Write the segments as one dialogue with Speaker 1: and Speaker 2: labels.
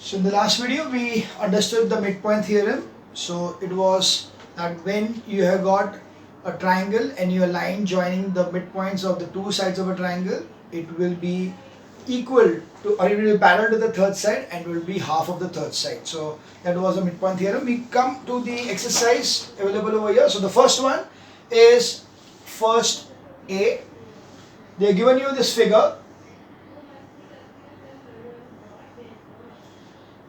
Speaker 1: So in the last video we understood the midpoint theorem. So it was that when you have got a triangle and your line joining the midpoints of the two sides of a triangle, it will be equal to, or it will be parallel to the third side and will be half of the third side. So that was the midpoint theorem. We come to the exercise available over here. So the first one is first A. They have given you this figure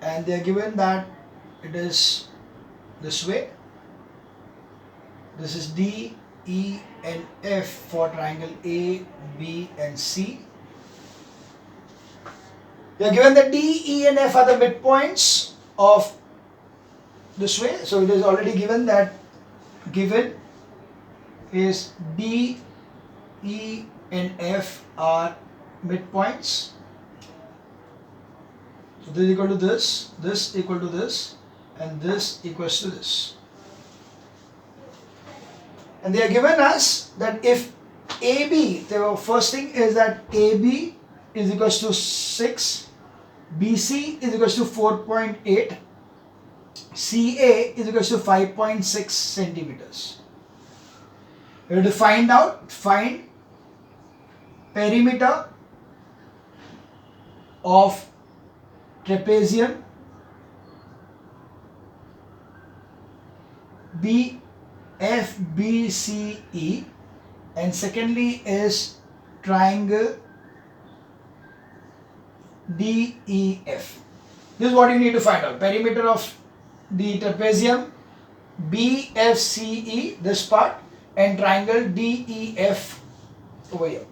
Speaker 1: and they are given that it is this way. This is D, E and F for triangle A, B and C. They are given that D, E and F are the midpoints of this way. So it is already given that given is D, E and F are midpoints. So this is equal to this equal to this, and this equals to this. And they are given us that if AB, the first thing is that AB is equals to 6, BC is equals to 4.8, CA is equals to 5.6 centimeters. We have to find perimeter of trapezium BFBCE, and secondly is triangle DEF. This is what you need to find out. Perimeter of the trapezium BFCE, this part, and triangle DEF over here.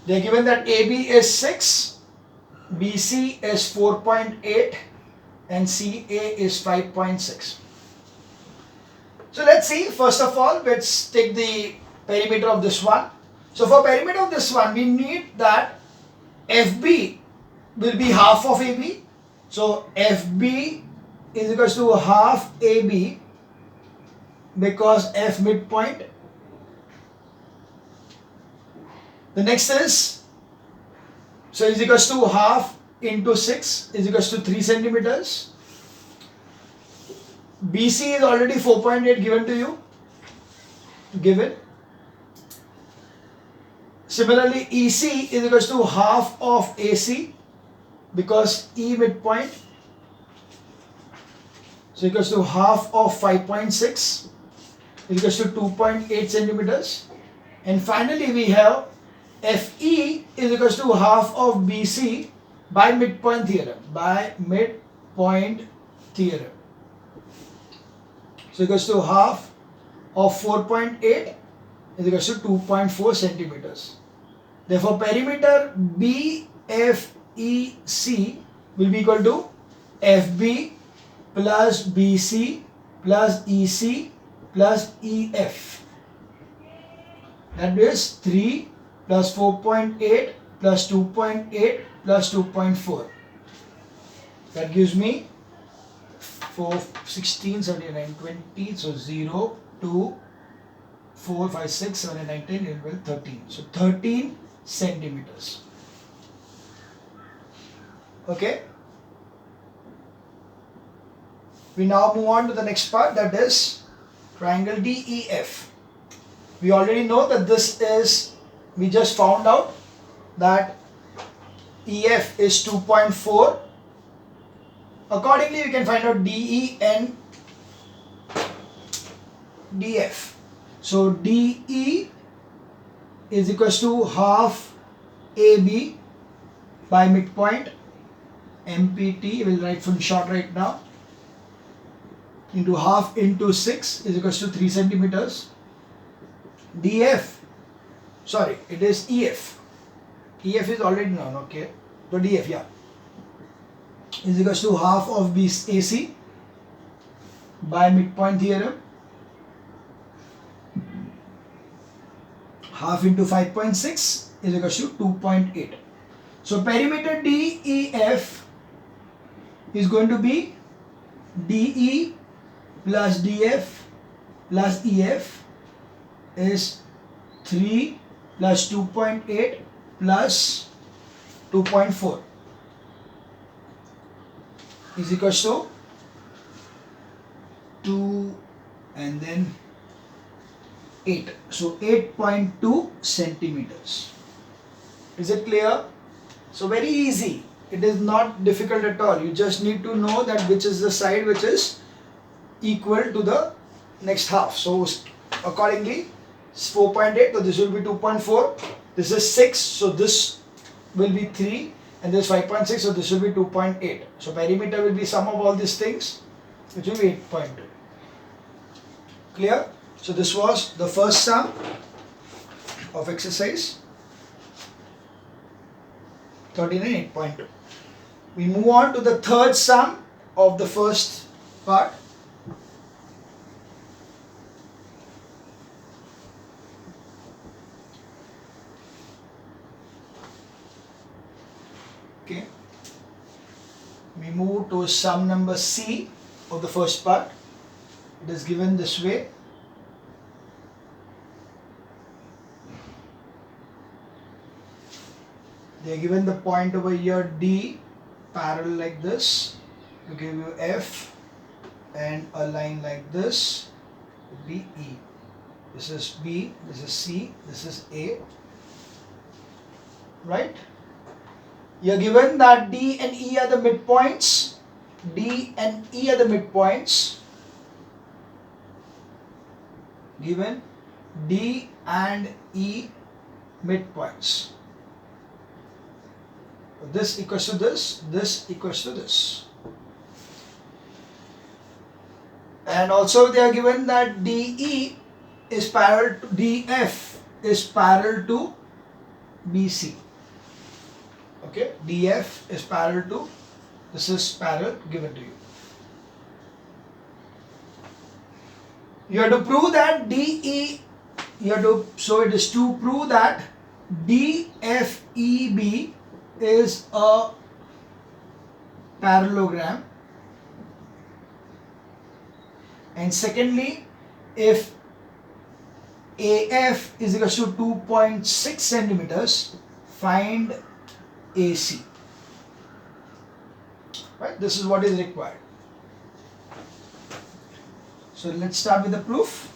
Speaker 1: They are given that AB is 6, BC is 4.8 and CA is 5.6. So let's see, first of all, let's take the perimeter of this one. So for perimeter of this one, we need that FB will be half of AB. So FB is equals to half AB because F midpoint. The next is, so is equals to half into 6 is equals to 3 centimeters. BC is already 4.8 given to you. Given. Similarly, EC is equals to half of AC because E midpoint. So equals to half of 5.6 is equals to 2.8 centimeters. And finally, we have FE is equals to half of BC by midpoint theorem. So equals to half of 4.8 is equals to 2.4 centimeters. Therefore, perimeter BFEC will be equal to FB plus BC plus EC plus EF. That is 3 plus 4.8 plus 2.8 plus 2.4. That gives me 4, 16, 17, 19, 20. So 0, 2, 4, 5, 6, 7, 8, 9, 10, 11, 12, 13. So 13 centimeters. Okay. We now move on to the next part, that is triangle DEF. We already know that this is, we just found out that EF is 2.4. Accordingly, we can find out DE and DF. So DE is equals to half AB by midpoint, MPT, we'll write full short right now, into half into 6 is equals to 3 centimeters. DF, sorry, it is EF. EF is already known, okay. So DF, yeah, is equals to half of AC by midpoint theorem. Half into 5.6 is equals to 2.8. So perimeter DEF is going to be DE plus DF plus EF is 3 plus 2.8 plus 2.4. is equals to 2 and then 8. So 8.2 centimeters. Is it clear? So very easy. It is not difficult at all. You just need to know that which is the side which is equal to the next half. So accordingly, it's 4.8. So this will be 2.4. This is 6. So this will be 3. And this 5.6. So this will be 2.8. So perimeter will be sum of all these things, which will be 8.2. Clear? So this was the first sum of exercise 13 and 8.2. We move on to the third sum of the first part. Okay. We move to sum number C of the first part. It is given this way. They are given the point over here D parallel like this to give you F, and a line like this would be E. This is B, this is C, this is A. Right? You are given that D and E are the midpoints. D and E are the midpoints. Given D and E midpoints. This equals to this equals to this. And also they are given that DE is parallel to DF is parallel to BC. Okay, DF is parallel to, this is parallel given to you. You have to prove that DE, so it is to prove that DFEB is a parallelogram, and secondly, if AF is equal to 2.6 centimeters, find AC. Right? This is what is required. So let's start with the proof.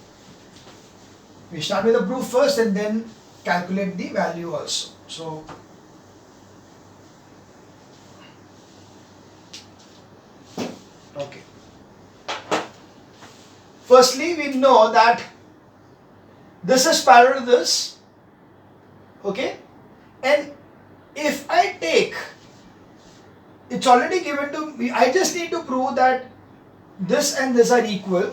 Speaker 1: We start with the proof first and then calculate the value also. So okay. Firstly, we know that this is parallel to this. Okay. And if I take, it's already given to me, I just need to prove that this and this are equal.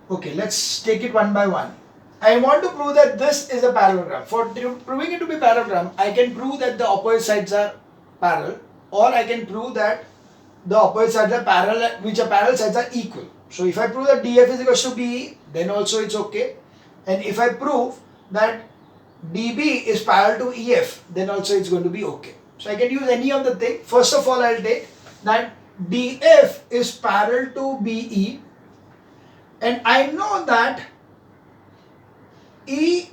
Speaker 1: Okay, let's take it one by one. I want to prove that this is a parallelogram. For proving it to be parallelogram, I can prove that the opposite sides are parallel, or I can prove that the opposite sides are parallel, which are parallel sides are equal. So if I prove that DF is equal to BE, then also it's okay. And if I prove that DB is parallel to EF, then also it's going to be okay. So I can use any of the thing. First of all, I'll take that DF is parallel to BE, and I know that E.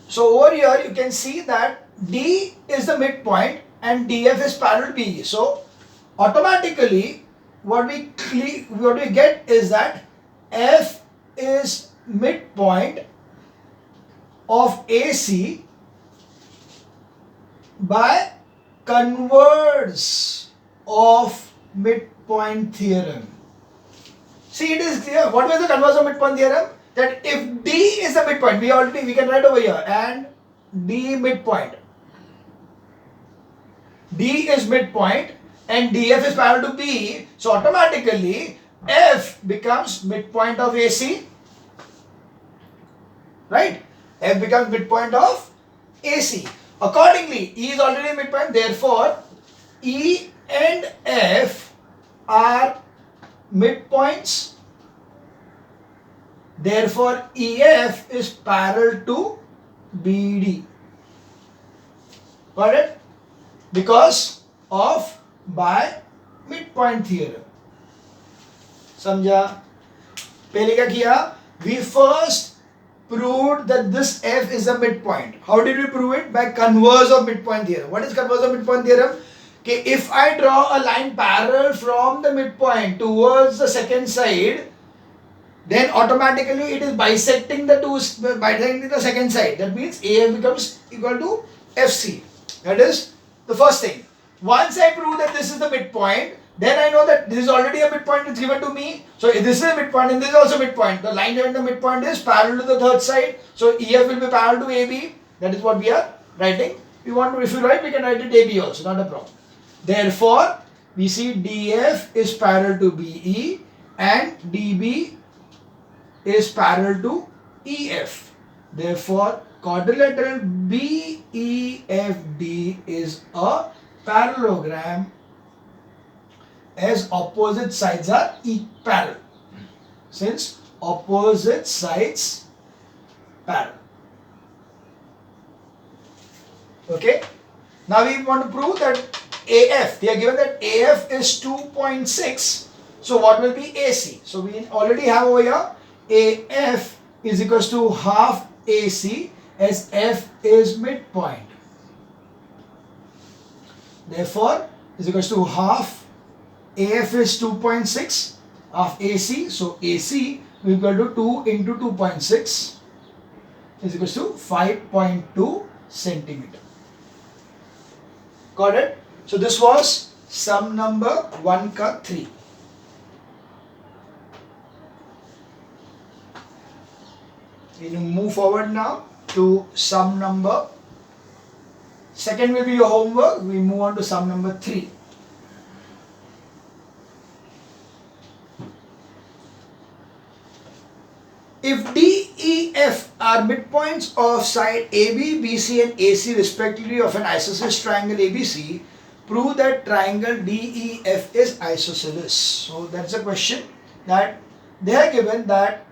Speaker 1: So over here you can see that D is the midpoint and DF is parallel to BE. So automatically what we get is that F is midpoint of AC by converse of midpoint theorem. See, it is clear. What was the converse of midpoint theorem? That if D is the midpoint, we can write over here, and D midpoint. D is midpoint and DF is parallel to B, so automatically F becomes midpoint of AC. Right? F becomes midpoint of AC. Accordingly, E is already midpoint, therefore E and F are midpoints. Therefore EF is parallel to BD. Got it? Because of by midpoint theorem. समझा? पहले क्या किया? We first proved that this F is a midpoint. How did we prove it? By converse of midpoint theorem. What is converse of midpoint theorem? Okay, if I draw a line parallel from the midpoint towards the second side, then automatically it is bisecting the second side. That means AF becomes equal to FC. That is the first thing. Once I prove that this is the midpoint, then I know that this is already a midpoint, it's given to me. So if this is a midpoint and this is also midpoint. The line given the midpoint is parallel to the third side. So EF will be parallel to AB. That is what we are writing. If you write, we can write it AB also, not a problem. Therefore, we see DF is parallel to BE and DB is parallel to EF. Therefore, quadrilateral BEFD is a parallelogram as opposite sides are parallel. Since opposite sides parallel. Okay. Now we want to prove that AF, they are given that AF is 2.6. So what will be AC? So we already have over here AF is equals to half AC as F is midpoint. Therefore, is equals to half AF is 2.6 of AC. So AC will be equal to 2 into 2.6 is equals to 5.2 centimeter. Got it? So this was sum number 1 ka 3. We will move forward now to sum number. Second will be your homework. We move on to sum number 3. If D, E, F are midpoints of side AB, BC and AC respectively of an isosceles triangle ABC, prove that triangle DEF is isosceles. So that's a question that they are given that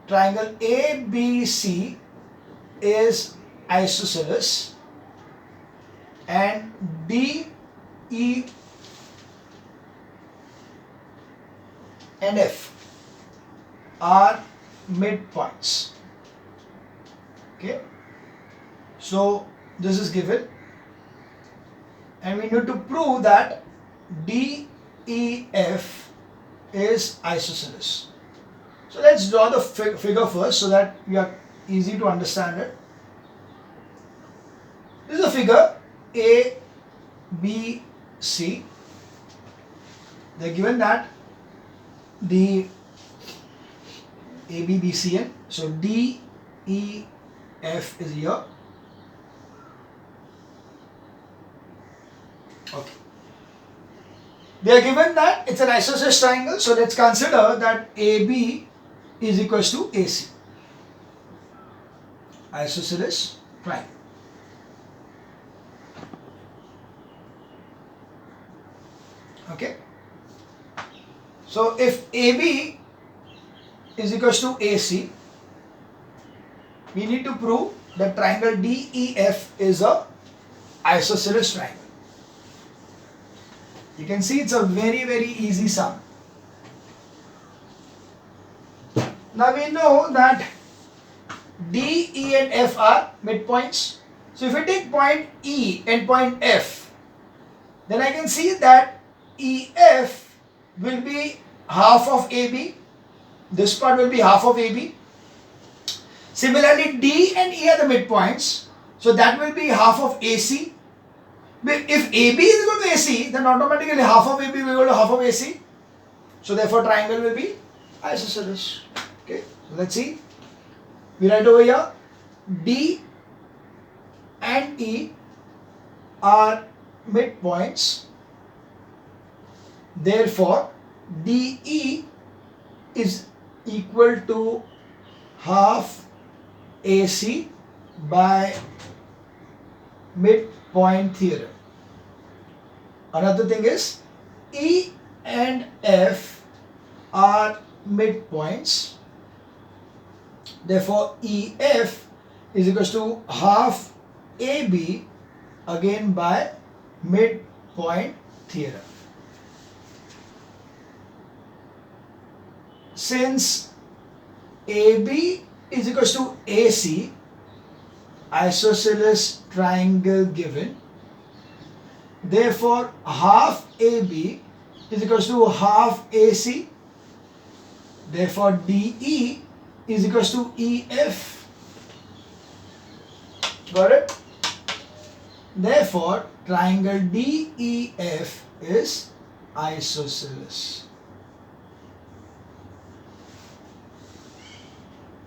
Speaker 1: triangle ABC is isosceles and DE and F are midpoints. Okay, so this is given and we need to prove that DEF is isosceles. So let's draw the figure first so that we are easy to understand it. This is a figure A, B, C. They are given that the A, B, B, C, N. So D, E, F is here. Okay. They are given that it's an isosceles triangle. So let's consider that AB is equals to AC. Isosceles triangle. Okay. So if AB is equals to AC, we need to prove that triangle DEF is a isosceles triangle. You can see it's a very easy sum. Now we know that D, E and F are midpoints. So if we take point E and point F, then I can see that EF will be half of AB. This part will be half of AB. Similarly, D and E are the midpoints. So that will be half of AC. If AB is equal to AC, then automatically half of AB will be equal to half of AC. So therefore triangle will be isosceles. Okay, so let's see. We write over here D and E are midpoints. Therefore DE is equal to half AC by midpoint theorem. Another thing is E and F are midpoints. Therefore EF is equals to half AB again by midpoint theorem. Since AB is equals to AC, isosceles triangle given. Therefore, half AB is equals to half AC. Therefore, DE is equals to EF. Got it? Therefore, triangle DEF is isosceles.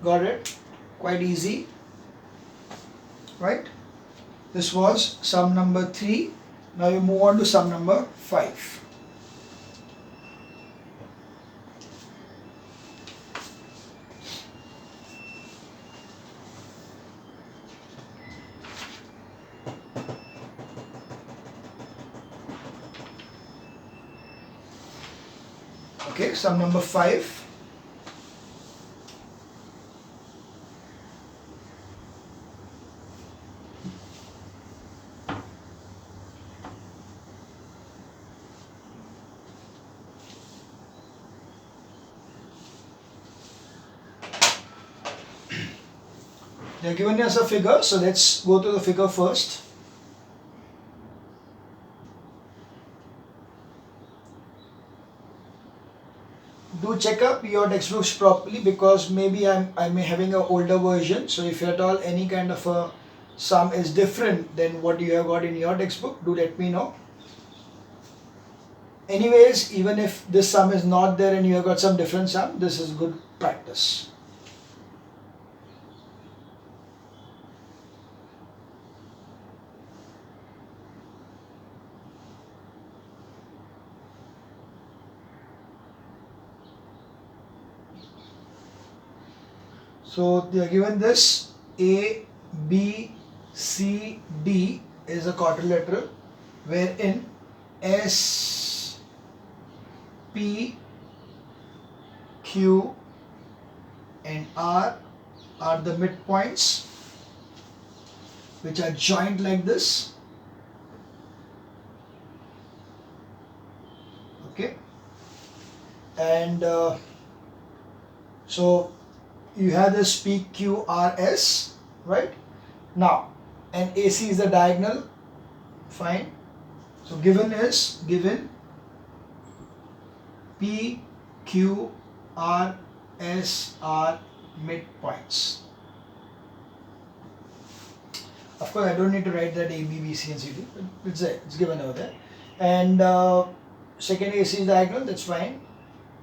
Speaker 1: Got it? Quite easy, right? This was sum number 3. Now you move on to sum number 5. Okay, sum number 5. They are given us a figure, so let's go to the figure first. Do check up your textbooks properly, because maybe I'm having an older version. So if at all any kind of a sum is different than what you have got in your textbook, do let me know. Anyways, even if this sum is not there and you have got some different sum, this is good practice. So they are given this A, B, C, D is a quadrilateral wherein S, P, Q and R are the midpoints which are joined like this. Okay, and so you have this PQRS, right? Now, and AC is the diagonal, fine. So given is given PQRS are midpoints. Of course, I don't need to write that A, B, B, C and C, D. It's there, it's given over there. And second AC is diagonal, that's fine.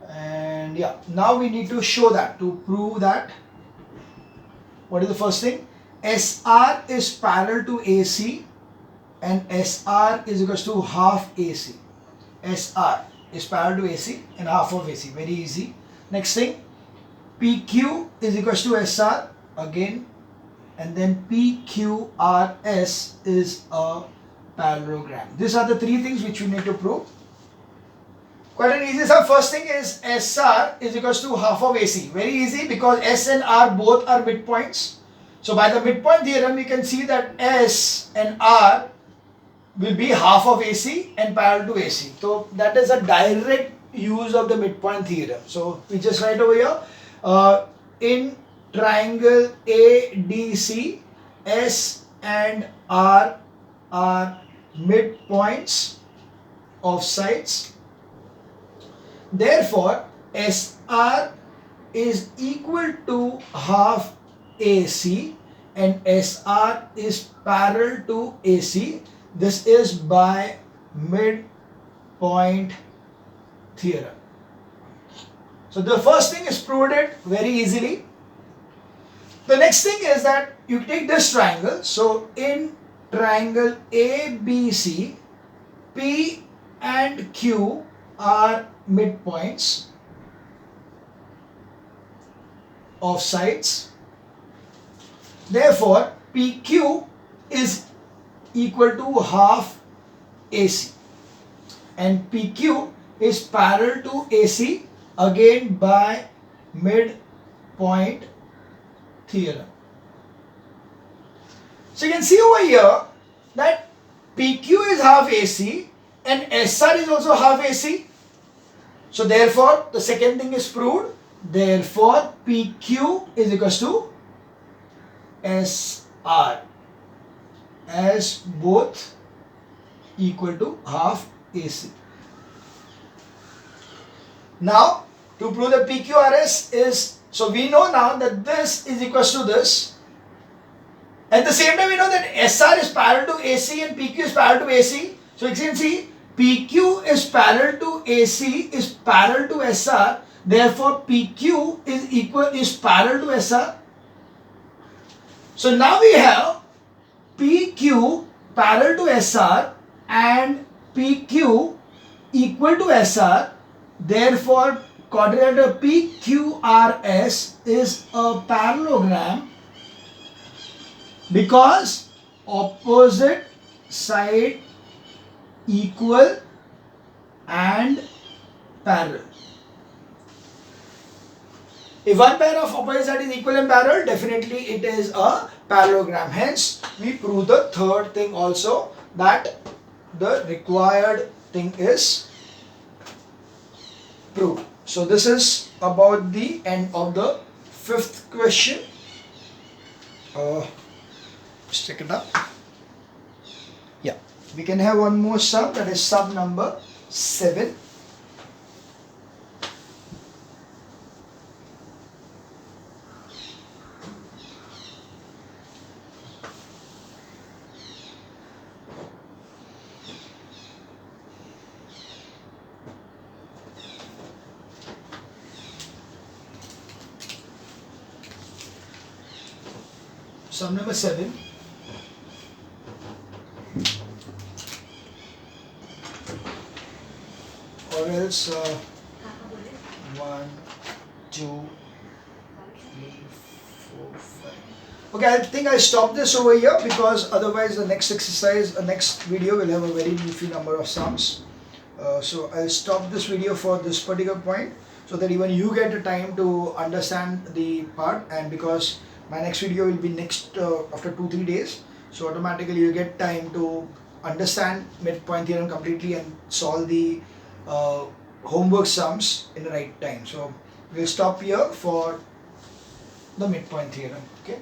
Speaker 1: And yeah, now we need to show that, to prove that. What is the first thing? SR is parallel to AC and SR is equals to half AC. SR is parallel to AC and half of AC. Very easy. Next thing, PQ is equals to SR again, and then PQRS is a parallelogram. These are the three things which we need to prove. Quite an easy sum. First thing is SR is equals to half of AC. Very easy, because S and R both are midpoints. So by the midpoint theorem, we can see that S and R will be half of AC and parallel to AC. So that is a direct use of the midpoint theorem. So we just write over here, in triangle ADC, S and R are midpoints of sides. Therefore, SR is equal to half AC and SR is parallel to AC. This is by midpoint theorem. So the first thing is proved it very easily. The next thing is that you take this triangle. So in triangle ABC, P and Q are midpoints of sides. Therefore, PQ is equal to half AC and PQ is parallel to AC again by midpoint theorem. So you can see over here that PQ is half AC and SR is also half AC. So therefore, the second thing is proved. Therefore, PQ is equals to SR, as both equal to half AC. Now, to prove that PQRS is, so we know now that this is equals to this. At the same time, we know that SR is parallel to AC and PQ is parallel to AC. So you can see PQ is parallel to AC is parallel to SR. Therefore, PQ is parallel to SR. So now we have PQ parallel to SR and PQ equal to SR. Therefore, quadrilateral PQRS is a parallelogram because opposite side equal and parallel. If one pair of opposite side is equal and parallel, definitely it is a parallelogram. Hence, we prove the third thing also, that the required thing is proved. So this is about the end of the fifth question. Let's check it up. Yeah, we can have one more sum, that is sum number 7. Sum number 7. Or else 1, 2, 3, 4, 5. Okay, I think I'll stop this over here because otherwise the next exercise, next video will have a very beefy number of sums. So I'll stop this video for this particular point so that even you get a time to understand the part, and because my next video will be next after 2-3 days, so automatically you get time to understand midpoint theorem completely and solve the homework sums in the right time. So we'll stop here for the midpoint theorem. Okay.